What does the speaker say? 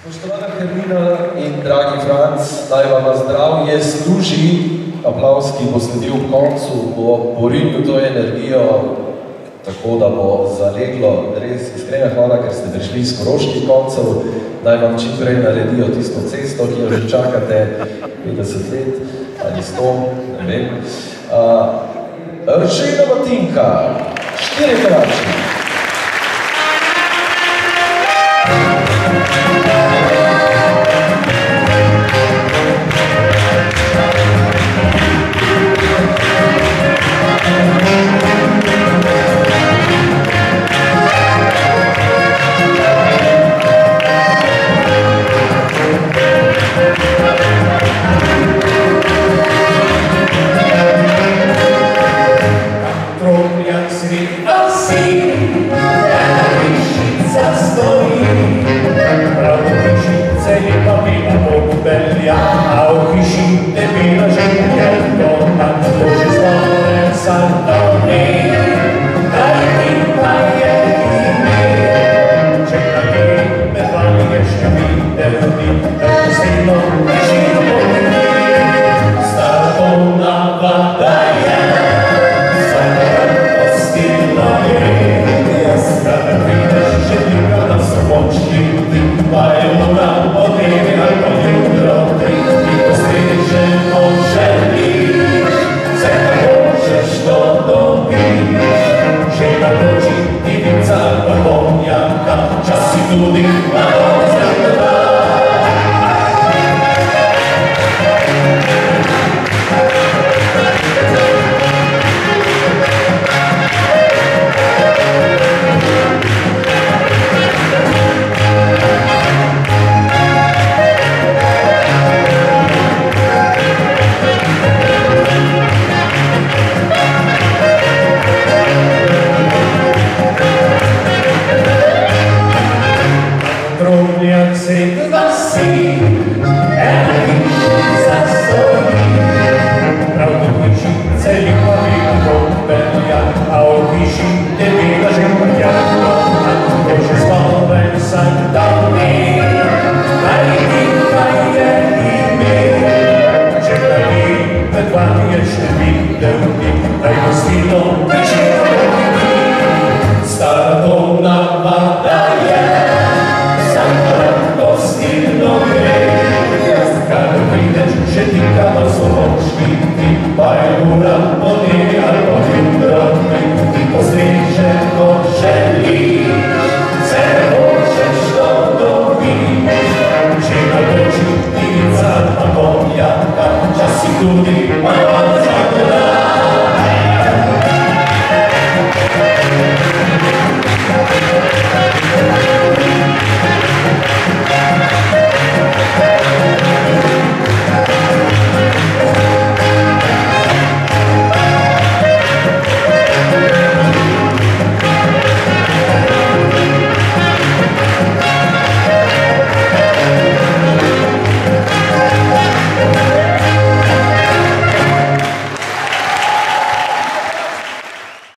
Spoštovana Hermina in dragi Franc, naj vam zdravje služi. Aplavz, ki bo sledil v koncu, bo porinil to energijo, tako da bo zaleglo. Res iskrena hvala, ker ste prišli iz koroških koncev. Naj vam čim prej naredijo tisto cesto, ki jo že čakate 50 let ali 100, ne vem. Rčejnova Tinka, 4 korači. Sing